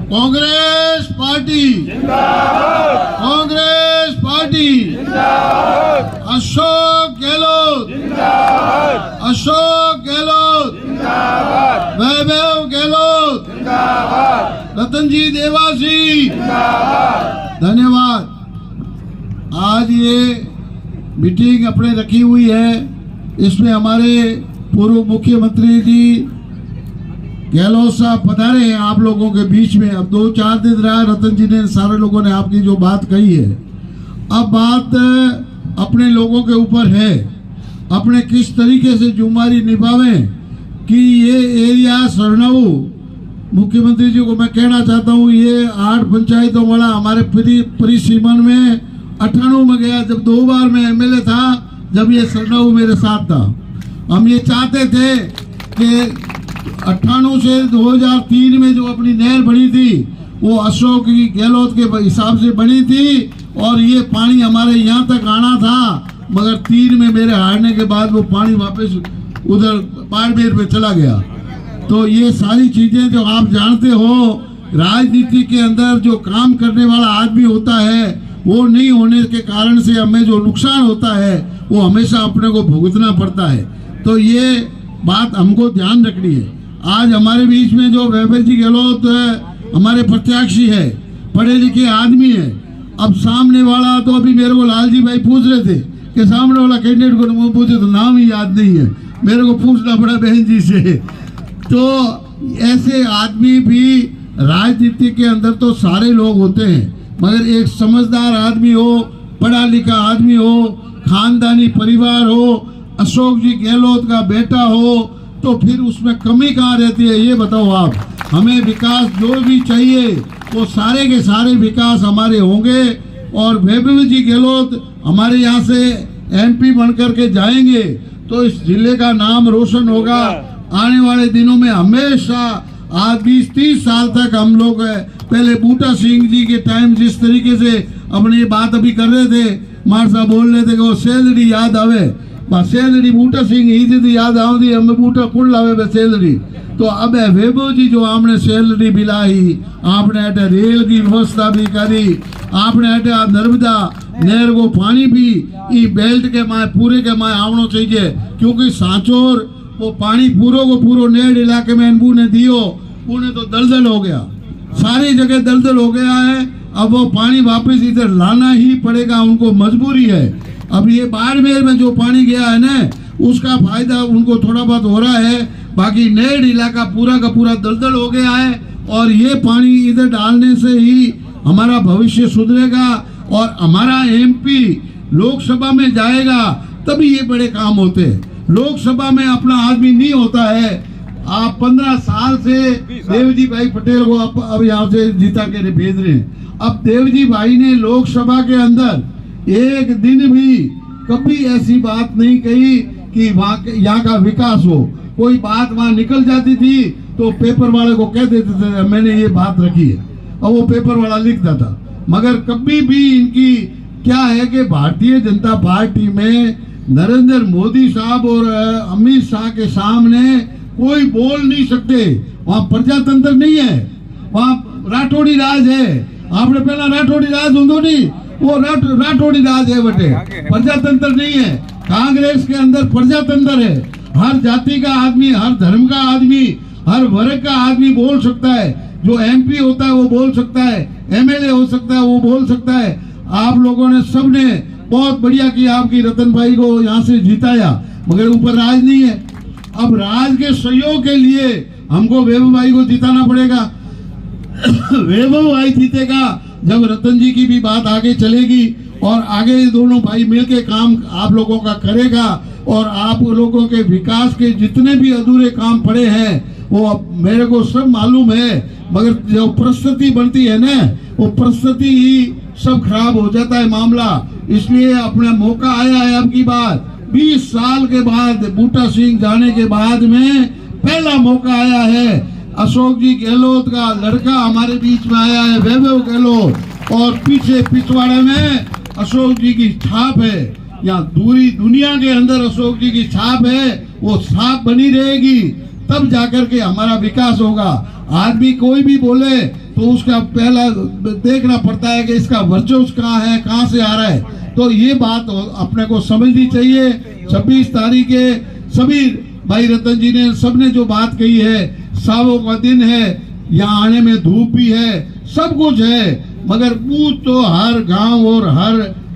Congress party जिंदाबाद, Congress party जिंदाबाद, अशोक गहलोत जिंदाबाद, अशोक गहलोत जिंदाबाद, वैभव गहलोत जिंदाबाद, रतनजी देवासी जिंदाबाद। धन्यवाद। आज ये मीटिंग अपने रखी हुई है, इसमें हमारे पूर्व मुख्यमंत्री जी गहलोत साहब पधारे हैं आप लोगों के बीच में। अब 2-4 दिन रहा, रतन जी ने, सारे लोगों ने आपकी जो बात कही है, अब बात अपने लोगों के ऊपर है, अपने किस तरीके से जिम्मेदारी निभावें कि ये एरिया सरनाऊ, मुख्यमंत्री जी को मैं कहना चाहता हूँ, ये 8 पंचायतों वाला हमारे परिसीमन में 98 में गया, जब 2 बार मैं एमएलए था, जब ये सरनाऊ मेरे साथ था। हम ये चाहते थे कि 98 से 2003 में जो अपनी नहर बनी थी वो अशोक गहलोत के हिसाब से बनी थी और ये पानी हमारे यहाँ तक आना था, मगर 3 में मेरे हारने के बाद वो पानी वापस उधर बाड़मेर में चला गया। तो ये सारी चीजें जो आप जानते हो, राजनीति के अंदर जो काम करने वाला आदमी होता है वो नहीं होने के कारण से हमें जो नुकसान होता है वो हमेशा अपने को भुगतना पड़ता है। तो ये बात हमको ध्यान रखनी है। आज हमारे बीच में जो वैभव जी गहलोत हमारे प्रत्याशी है, पढ़े लिखे आदमी है। अब सामने वाला, तो अभी मेरे को लालजी भाई पूछ रहे थे कि सामने वाला कैंडिडेट को पूछे तो नाम ही याद नहीं है, मेरे को पूछना पड़ा बहन जी से। तो ऐसे आदमी भी राजनीति के अंदर तो सारे लोग होते हैं, मगर एक समझदार आदमी हो, पढ़ा लिखा आदमी हो, खानदानी परिवार हो, अशोक जी गहलोत का बेटा हो, तो फिर उसमें कमी कहाँ रहती है ये बताओ आप। हमें विकास जो भी चाहिए वो सारे के सारे विकास हमारे होंगे और वैभव जी गहलोत हमारे यहाँ से एमपी बनकर के जाएंगे तो इस जिले का नाम रोशन होगा। आने वाले दिनों में हमेशा आज 20-30 साल तक हम लोग पहले बूटा सिंह जी के टाइम जिस तरीके से अपनी बात अभी कर रहे थे, मार साहब बोल रहे थे कि वो सैलरी याद आवे, सैलरी बूटा सिंह ही जी याद आती, हमें बूटा कुल लावे सैलरी। तो अब वैभव जी जो आपने सैलरी बिलाई, आपने अटे रेल की व्यवस्था भी करी, आपने अटे नर्मदा नहर को पानी भी ई बेल्ट के माए पूरे के माए आवनो चाहिए, क्योंकि सांचोर वो पानी पूरो को पूरो नहर इलाके में अनबू ने दियो, पुणे तो दलदल हो गया, सारी जगह दलदल हो गया है। अब वो पानी वापस इधर लाना ही पड़ेगा, उनको मजबूरी है। अब ये बाड़मेर में जो पानी गया है ना, उसका फायदा उनको थोड़ा बहुत हो रहा है, बाकी नहर इलाका पूरा का पूरा दलदल हो गया है। और ये पानी इधर डालने से ही हमारा भविष्य सुधरेगा और हमारा एमपी लोकसभा में जाएगा, तभी ये बड़े काम होते हैं। लोकसभा में अपना आदमी नहीं होता है। आप 15 साल से देवजी भाई पटेल को अब यहाँ से जीता के भेज रहे हैं। अब देवजी भाई ने लोकसभा के अंदर एक दिन भी कभी ऐसी बात नहीं कही कि वहाँ यहाँ का विकास हो। कोई बात वहाँ निकल जाती थी तो पेपर वाले को कह देते थे मैंने ये बात रखी है, और वो पेपर वाला लिखता था। मगर कभी भी इनकी क्या है कि भारतीय जनता पार्टी में नरेंद्र मोदी साहब और अमित शाह के सामने कोई बोल नहीं सकते। वहाँ प्रजातंत्र नहीं है, वहाँ राठौड़ी राज है। आपने पहला राठौड़ी राज होंगे नहीं, वो राठौड़ी राज है बटे, प्रजातंत्र नहीं है। कांग्रेस के अंदर प्रजातंत्र है, हर जाति का आदमी, हर धर्म का आदमी, हर वर्ग का आदमी बोल सकता है। जो एमपी होता है वो बोल सकता है, एमएलए हो सकता है वो बोल सकता है। आप लोगों ने सबने बहुत बढ़िया किया, आपकी रतन भाई को यहाँ से जिताया, मगर ऊपर राज नहीं है। अब राज के सहयोग के लिए हमको वैभव भाई को जिताना पड़ेगा। वैभव भाई जीतेगा जब रतन जी की भी बात आगे चलेगी और आगे दोनों भाई मिलके काम आप लोगों का करेगा और आप लोगों के विकास के जितने भी अधूरे काम पड़े हैं वो मेरे को सब मालूम है, मगर जो परिस्थिति बनती है ना, वो परिस्थिति ही सब खराब हो जाता है मामला। इसलिए अपना मौका आया है अब की बार 20 साल के बाद, बूटा सिंह जाने के बाद में पहला मौका आया है। अशोक जी गहलोत का लड़का हमारे बीच में आया है, वैभव गहलोत, और पीछे पिछवाड़े में अशोक जी की छाप है। यहाँ दूरी दुनिया के अंदर अशोक जी की छाप है, वो छाप बनी रहेगी, तब जाकर के हमारा विकास होगा। आदमी कोई भी बोले तो उसका पहला देखना पड़ता है कि इसका वर्चस्व कहाँ है, कहाँ से आ रहा है। तो ये बात अपने को समझनी चाहिए। 26 तारीख के सभी भाई रतन जी ने सबने जो बात कही है, सावों का दिन है, यहाँ आने में धूप भी है, सब कुछ है, मगर बूथ तो हर गांव और हर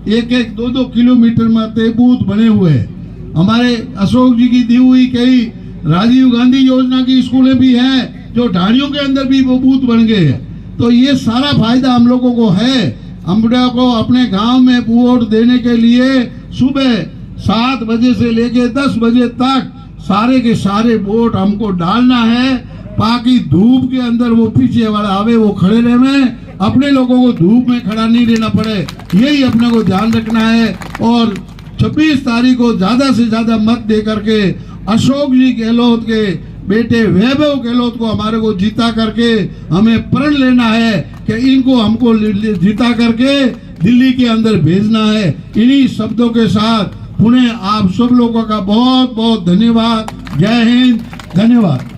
1-1, 2-2 किलोमीटर में बूथ बने हुए हैं। हमारे अशोक जी की दी हुई कई राजीव गांधी योजना की स्कूलें भी हैं जो ढाणियों के अंदर भी वो बूथ बन गए हैं। तो ये सारा फायदा हम लोगों को है। हम को अपने गांव में वोट देने के लिए सुबह 7 बजे से लेके 10 बजे तक सारे के सारे वोट हमको डालना है, ताकि धूप के अंदर वो पीछे वाला आवे वो खड़े रहे, अपने लोगों को धूप में खड़ा नहीं रहना पड़े। यही अपने को ध्यान रखना है। और 26 तारीख को ज्यादा से ज्यादा मत दे करके अशोक जी गहलोत के बेटे वैभव गहलोत को हमारे को जीता करके हमें प्रण लेना है कि इनको हमको जीता करके दिल्ली के अंदर भेजना है। इन्हीं शब्दों के साथ पुनः आप सब लोगों का बहुत बहुत धन्यवाद। जय हिंद, धन्यवाद।